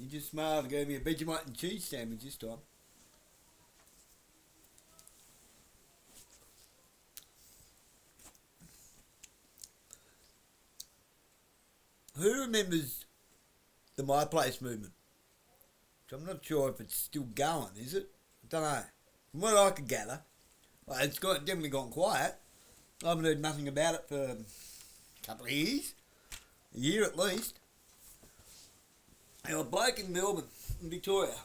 You just smiled and gave me a Vegemite and cheese sandwich this time. Who remembers the My Place movement? I'm not sure if it's still going, is it? I don't know. From what I could gather, definitely gone quiet. I haven't heard nothing about it for a couple of years, a year at least. And a bloke in Melbourne, in Victoria,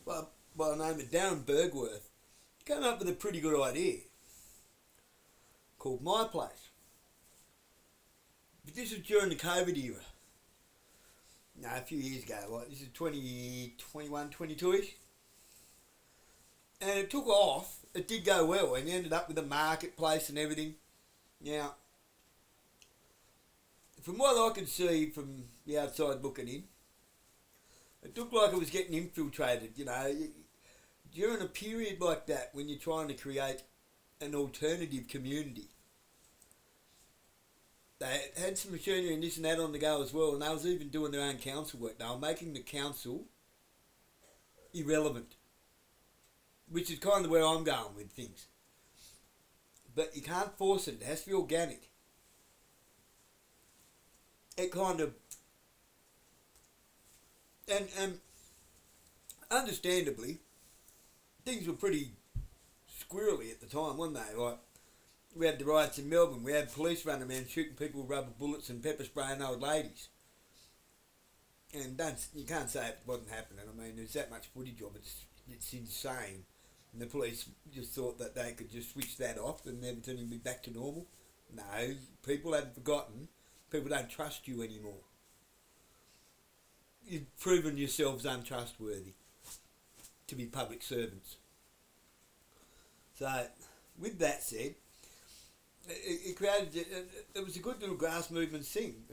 by the name of Darren Bergworth, came up with a pretty good idea called My Place. But this was during the COVID era. No, a few years ago, like this is 2021, 22-ish. And it took off. It did go well, and you ended up with a marketplace and everything. Now, from what I could see from the outside looking in, it looked like it was getting infiltrated, you know. During a period like that, when you're trying to create an alternative community, they had some machinery and this and that on the go as well, and they was even doing their own council work. They were making the council irrelevant, which is kind of where I'm going with things. But you can't force it. It has to be organic. It kind of... And understandably, things were pretty squirrely at the time, weren't they? Like, we had the riots in Melbourne. We had police running around shooting people with rubber bullets and pepper spraying old ladies. And you can't say it wasn't happening. I mean, there's that much footage of it. It's insane. And the police just thought that they could just switch that off and everything would be back to normal. No, people hadn't forgotten. People don't trust you anymore. You've proven yourselves untrustworthy to be public servants. So, with that said, it created, it was a good little grass movement thing,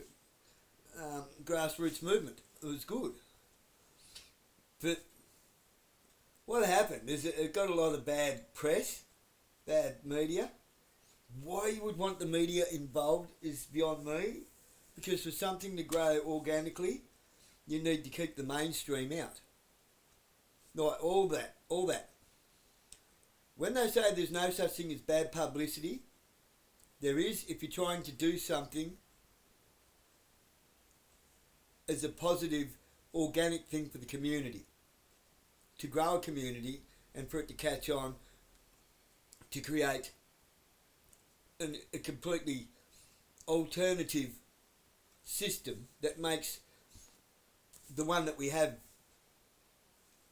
grassroots movement. It was good. But what happened is it got a lot of bad press, bad media. Why you would want the media involved is beyond me, because for something to grow organically, you need to keep the mainstream out. Like all that. When they say there's no such thing as bad publicity, there is if you're trying to do something as a positive, organic thing for the community. To grow a community and for it to catch on, to create a completely alternative system that makes the one that we have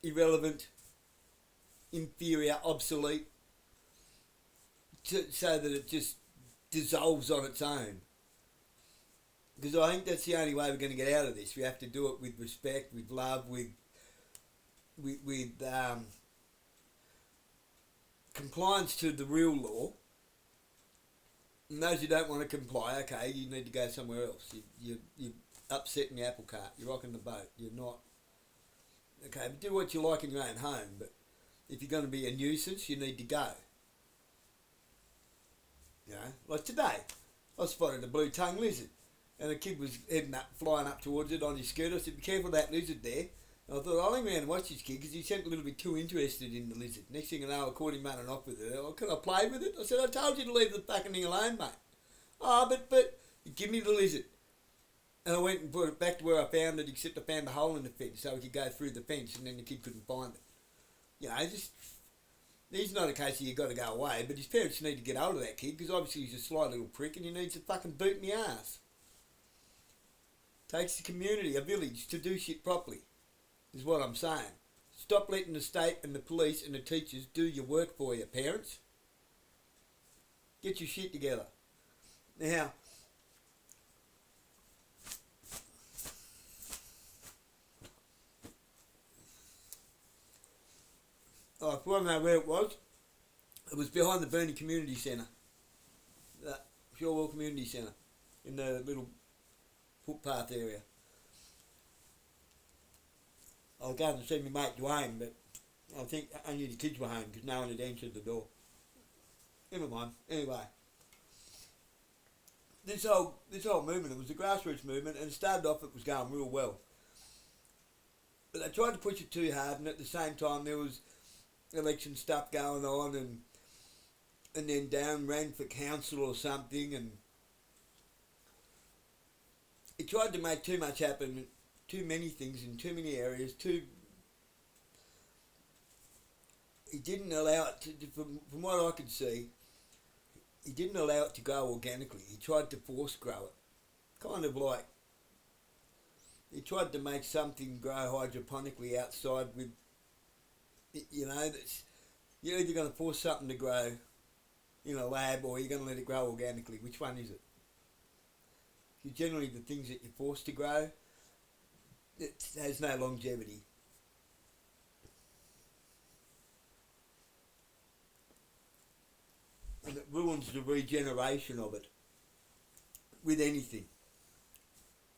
irrelevant, inferior, obsolete, so that it just dissolves on its own. Because I think that's the only way we're going to get out of this. We have to do it with respect, with love, with compliance to the real law. And those who don't want to comply, okay, you need to go somewhere else. You're upsetting the apple cart. You're rocking the boat. You're not. Okay, but do what you like in your own home. But if you're going to be a nuisance, you need to go. You know, like today, I spotted a blue-tongued lizard, and a kid was flying up towards it on his scooter. I said, "Be careful of that lizard there." And I thought, I'll hang around and watch this kid because he seemed a little bit too interested in the lizard. Next thing I know, I caught him running off with it. Oh, can I play with it? I said, "I told you to leave the fucking thing alone, mate." "Oh, but give me the lizard." And I went and put it back to where I found it, except I found a hole in the fence so we could go through the fence, and then the kid couldn't find it. You know, just... He's not a case of you got to go away, but his parents need to get hold of that kid because obviously he's a sly little prick and he needs a fucking boot in the ass. Takes the community, a village, to do shit properly, is what I'm saying. Stop letting the state and the police and the teachers do your work for you, parents. Get your shit together. Now, if you want to know where it was behind the Burnie Community Centre, the Shorewell Community Centre, in the little footpath area. I was going to see my mate Dwayne, but I think only the kids were home because no one had answered the door. Never mind. Anyway, this whole movement, it was a grassroots movement, and it started off, it was going real well. But they tried to push it too hard, and at the same time there was election stuff going on, and then Darren ran for council or something, and he tried to make too much happen, too many things in too many areas. He didn't allow it to, from what I could see, he didn't allow it to grow organically. He tried to force grow it, kind of like he tried to make something grow hydroponically outside with, you know, that's, you're either going to force something to grow in a lab or you're going to let it grow organically. Which one is it? Because generally the things that you're forced to grow, it has no longevity. And it ruins the regeneration of it with anything,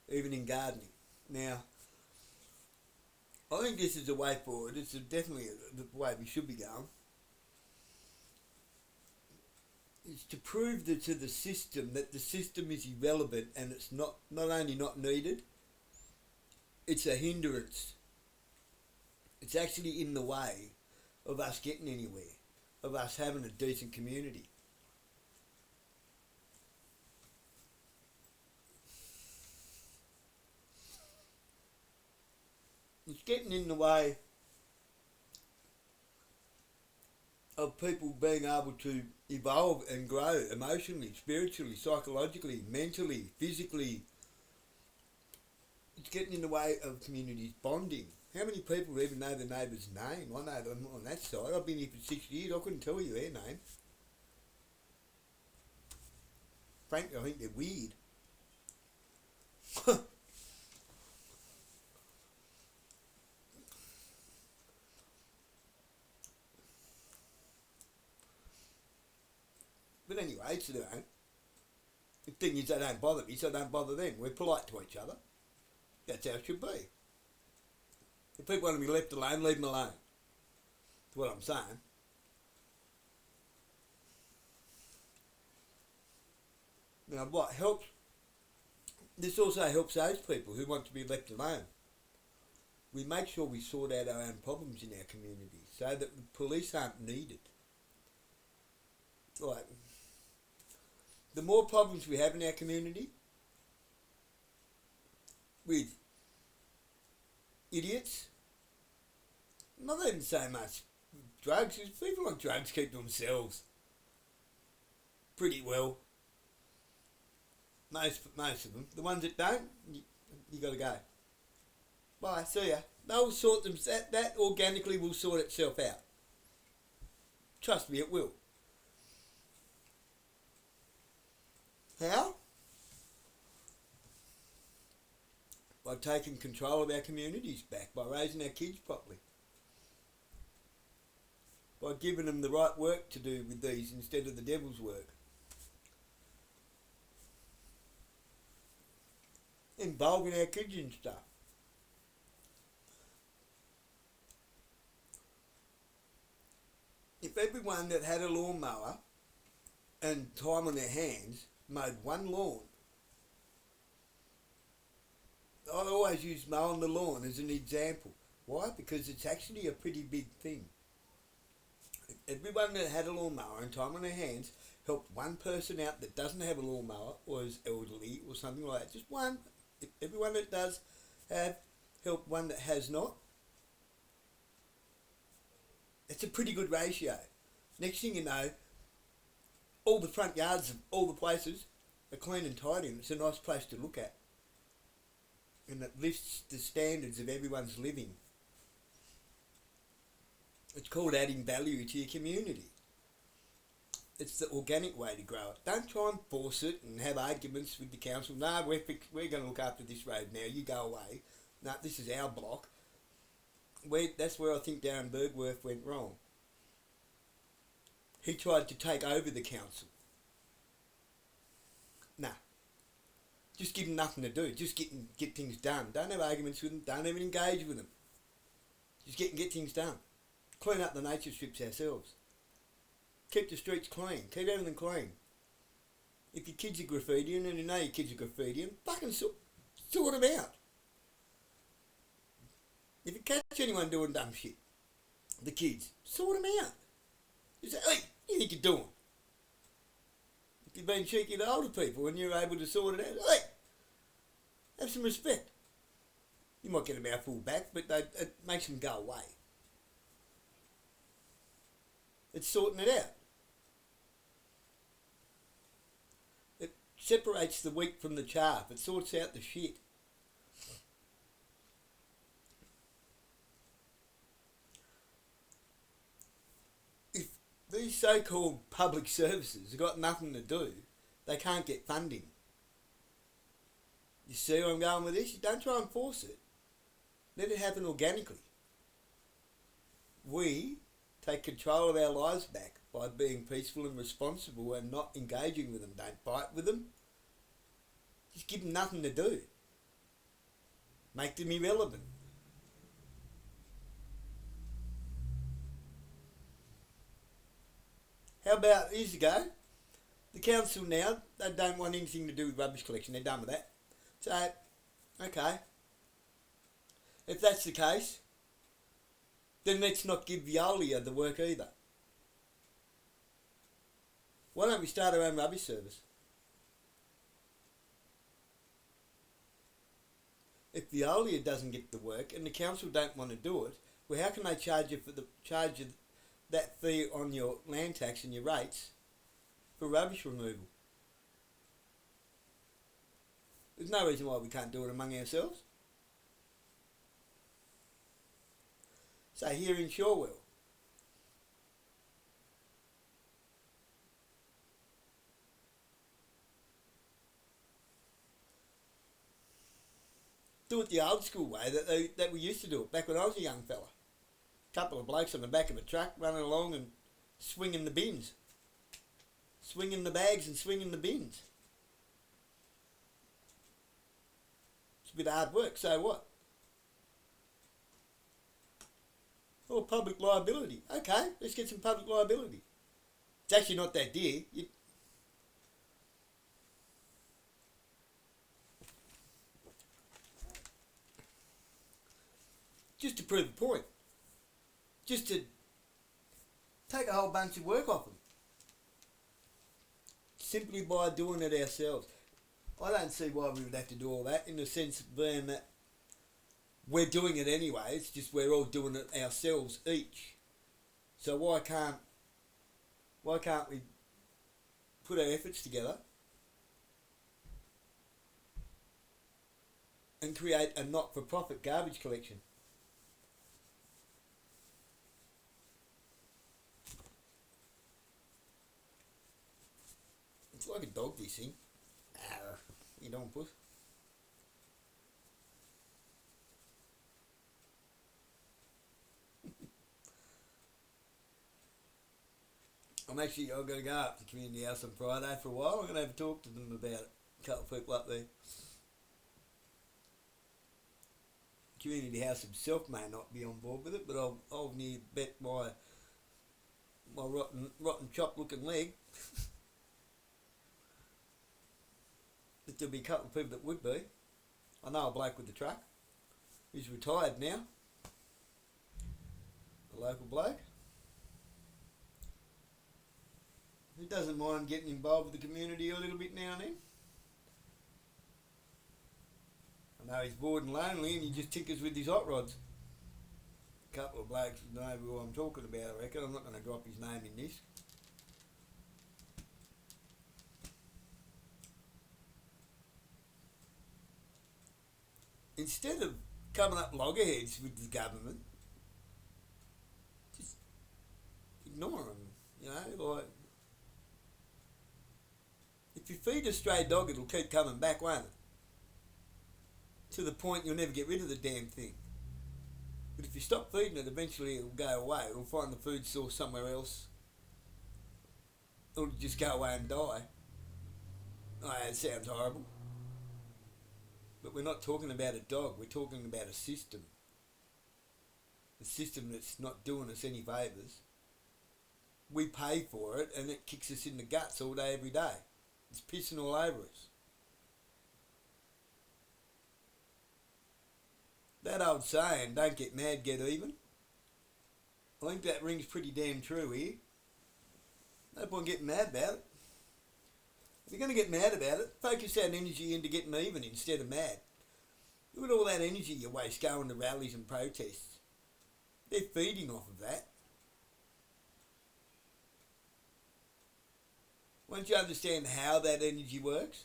even in gardening. Now, I think this is the way forward. It's definitely the way we should be going. It's to prove to the system that the system is irrelevant and it's not only not needed, it's a hindrance. It's actually in the way of us getting anywhere, of us having a decent community. It's getting in the way of people being able to evolve and grow emotionally, spiritually, psychologically, mentally, physically. It's getting in the way of communities bonding. How many people even know the neighbour's name? I know them on that side. I've been here for 6 years. I couldn't tell you their name. Frankly, I think they're weird. But anyway, it's their own. The thing is, they don't bother me, so I don't bother them. We're polite to each other. That's how it should be. If people want to be left alone, leave them alone. That's what I'm saying. Now, what helps? This also helps those people who want to be left alone. We make sure we sort out our own problems in our community so that the police aren't needed. Like, the more problems we have in our community with idiots, not even so much drugs, because people on drugs keep to themselves pretty well. Most of them. The ones that don't, you got to go. Bye, see ya. They'll sort them. That organically will sort itself out. Trust me, it will. How? By taking control of our communities back, by raising our kids properly, by giving them the right work to do with these instead of the devil's work. Involving our kids in stuff. If everyone that had a lawnmower and time on their hands mowed one lawn, I always use mowing the lawn as an example. Why? Because it's actually a pretty big thing. If everyone that had a lawnmower and time on their hands helped one person out that doesn't have a lawnmower or is elderly or something like that, just one. If everyone that does have helped one that has not, it's a pretty good ratio. Next thing you know, all the front yards of all the places are clean and tidy, and it's a nice place to look at. And it lifts the standards of everyone's living. It's called adding value to your community. It's the organic way to grow it. Don't try and force it and have arguments with the council. No, we're going to look after this road now. You go away. No, this is our block. That's where I think Darren Bergworth went wrong. He tried to take over the council. Nah. Just give them nothing to do. Just get things done. Don't have arguments with them. Don't even engage with them. Just get things done. Clean up the nature strips ourselves. Keep the streets clean. Keep everything clean. If your kids are graffitiing and you know your kids are graffitiing, fucking sort them out. If you catch anyone doing dumb shit, the kids, sort them out. You say, hey, what do you think you're doing? If you've been cheeky to older people and you're able to sort it out, hey, have some respect. You might get a mouthful back, but it makes them go away. It's sorting it out. It separates the wheat from the chaff. It sorts out the shit. If these so-called public services have got nothing to do, they can't get funding. You see where I'm going with this? You don't try and force it. Let it happen organically. We take control of our lives back by being peaceful and responsible and not engaging with them. Don't fight with them. Just give them nothing to do. Make them irrelevant. How about years ago, the council now, they don't want anything to do with rubbish collection. They're done with that. So, okay. If that's the case, then let's not give Veolia the work either. Why don't we start our own rubbish service? If Veolia doesn't get the work and the council don't want to do it, well, how can they charge you that fee on your land tax and your rates for rubbish removal? There's no reason why we can't do it among ourselves. So here in Shorewell, do it the old school way that we used to do it back when I was a young fella. Couple of blokes on the back of a truck running along and swinging the bins. Swinging the bags and swinging the bins. It's a bit of hard work, so what? Or public liability. Okay, let's get some public liability. It's actually not that dear. Just to prove a point. Just to take a whole bunch of work off them. Simply by doing it ourselves. I don't see why we would have to do all that, in the sense of being that we're doing it anyway. It's just we're all doing it ourselves each. So why can't we put our efforts together and create a not-for-profit garbage collection? It's like a dog, this thing. You don't push. I'm going to go up to Community House on Friday for a while. I'm going to have a talk to them about it. A couple of people up there. Community House himself may not be on board with it, but I'll near bet my rotten chop looking leg that there'll be a couple of people that would be. I know a bloke with the truck. He's retired now. A local bloke. He doesn't mind getting involved with the community a little bit now and then. I know he's bored and lonely and he just tinkers with his hot rods. A couple of blokes know who I'm talking about, I reckon. I'm not going to drop his name in this. Instead of coming up loggerheads with the government, just ignore them, you know, like, if you feed a stray dog, it'll keep coming back, won't it? To the point you'll never get rid of the damn thing. But if you stop feeding it, eventually it'll go away. It'll find the food source somewhere else. It'll just go away and die. Oh, it sounds horrible. But we're not talking about a dog. We're talking about a system. A system that's not doing us any favours. We pay for it and it kicks us in the guts all day, every day. It's pissing all over us. That old saying, don't get mad, get even. I think that rings pretty damn true here. No point getting mad about it. If you're going to get mad about it, focus that energy into getting even instead of mad. Look at all that energy you waste going to rallies and protests. They're feeding off of that. Once you understand how that energy works,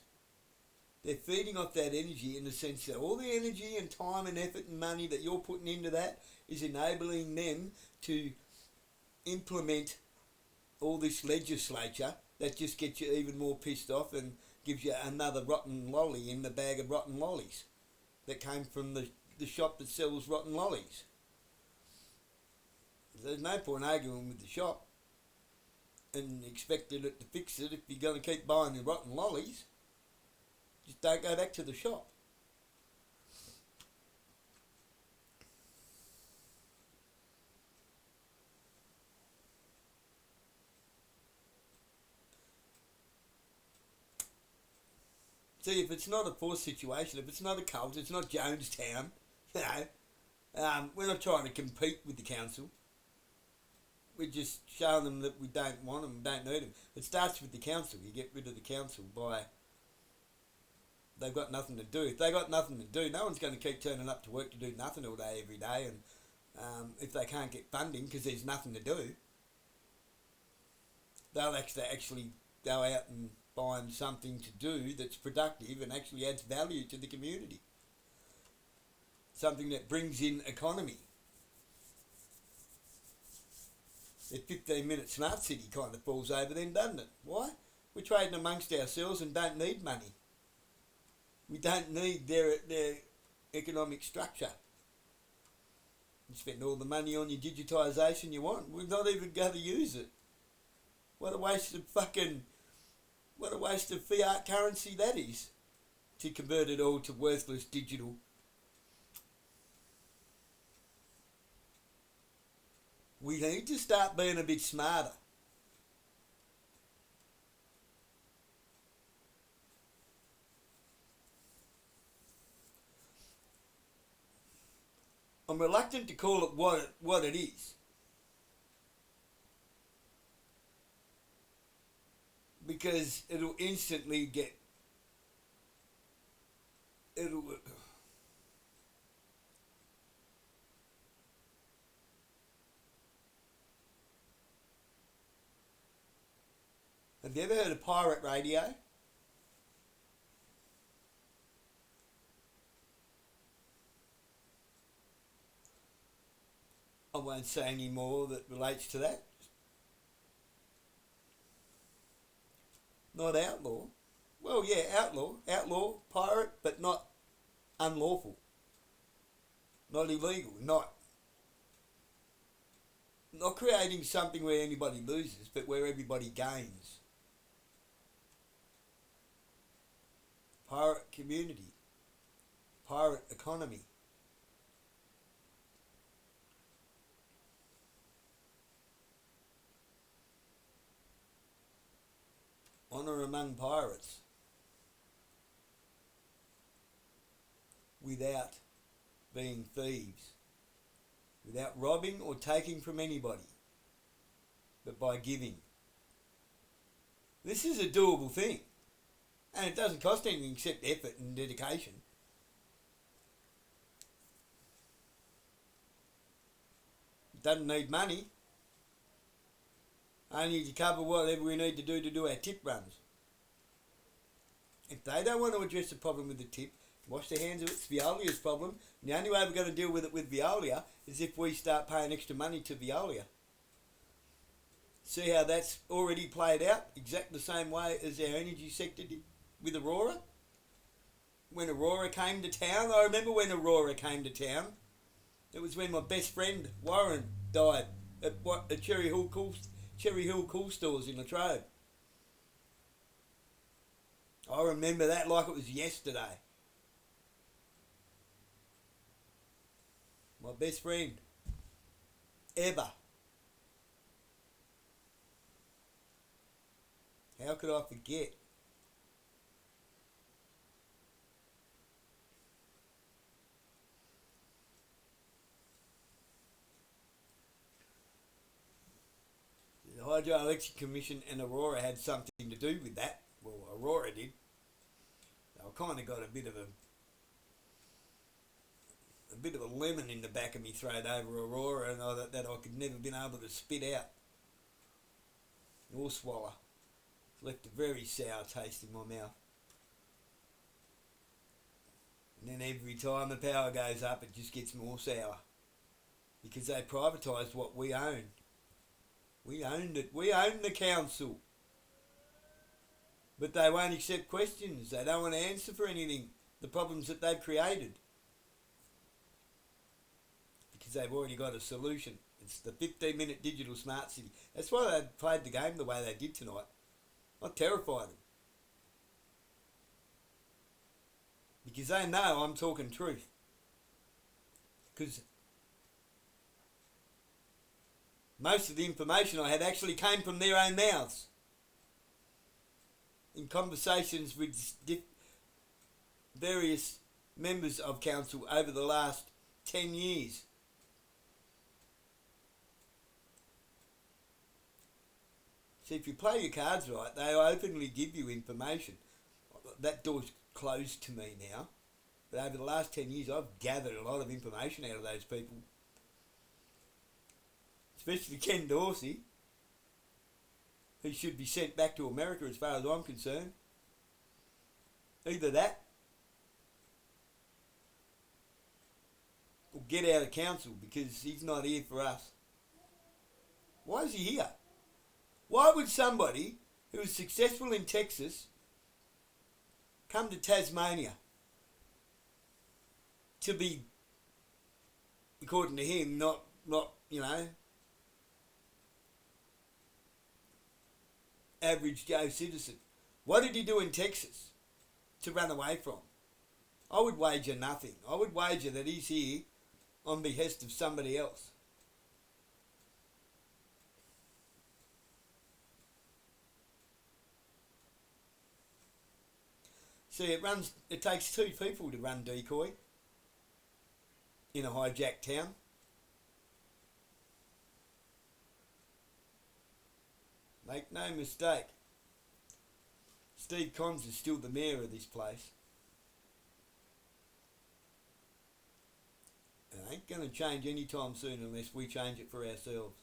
they're feeding off that energy in the sense that all the energy and time and effort and money that you're putting into that is enabling them to implement all this legislature that just gets you even more pissed off and gives you another rotten lolly in the bag of rotten lollies that came from the shop that sells rotten lollies. There's no point arguing with the shop and expecting it to fix it if you're going to keep buying the rotten lollies. Just don't go back to the shop. See, if it's not a forced situation, if it's not a cult, it's not Jonestown, you know, we're not trying to compete with the council. We're just showing them that we don't want them, don't need them. It starts with the council. You get rid of the council by they've got nothing to do. If they got nothing to do, no one's going to keep turning up to work to do nothing all day, every day. And if they can't get funding because there's nothing to do, they'll actually go out and find something to do that's productive and actually adds value to the community. Something that brings in economy. The 15-minute smart city kind of falls over then, doesn't it? Why? We're trading amongst ourselves and don't need money. We don't need their economic structure. You spend all the money on your digitisation you want. We're not even going to use it. What a waste of fiat currency that is, to convert it all to worthless digital. We need to start being a bit smarter. I'm reluctant to call it what it is. Because it'll instantly get... Have you ever heard of pirate radio? I won't say any more that relates to that. Not outlaw. Well, yeah, outlaw, pirate, but not unlawful. Not illegal, not creating something where anybody loses, but where everybody gains. Pirate community. Pirate economy. Honour among pirates. Without being thieves. Without robbing or taking from anybody. But by giving. This is a doable thing. And it doesn't cost anything except effort and dedication. It doesn't need money. Only to cover whatever we need to do our tip runs. If they don't want to address the problem with the tip, wash their hands of it. It's Veolia's problem. And the only way we're going to deal with it with Veolia is if we start paying extra money to Veolia. See how that's already played out? Exactly the same way as our energy sector did with Aurora. When Aurora came to town, I remember when Aurora came to town. It was when my best friend Warren died at Cherry Hill Cool Stores in Latrobe. I remember that like it was yesterday. My best friend. Ever. How could I forget? Hydro Election Commission and Aurora had something to do with that. Well, Aurora did. They kind of got a bit of a lemon in the back of me throat over Aurora, and that I could never been able to spit out or swallow. It's left a very sour taste in my mouth. And then every time the power goes up, it just gets more sour. Because they privatised what we own. We owned it. We own the council. But they won't accept questions. They don't want to answer for anything. The problems that they've created. Because they've already got a solution. It's the 15-minute digital smart city. That's why they played the game the way they did tonight. I terrified them. Because they know I'm talking truth. Because most of the information I had actually came from their own mouths. In conversations with various members of council over the last 10 years. See, if you play your cards right, they openly give you information. That door's closed to me now. But over the last 10 years, I've gathered a lot of information out of those people. Especially Ken Dorsey, who should be sent back to America as far as I'm concerned. Either that, or get out of council, because he's not here for us. Why is he here? Why would somebody who is successful in Texas come to Tasmania to be, according to him, not average Joe citizen? What did he do in Texas to run away from? I would wager nothing. I would wager that he's here on behest of somebody else. See, it takes two people to run Decoy in a hijacked town. Make no mistake, Steve Cons is still the mayor of this place. It ain't going to change anytime soon unless we change it for ourselves.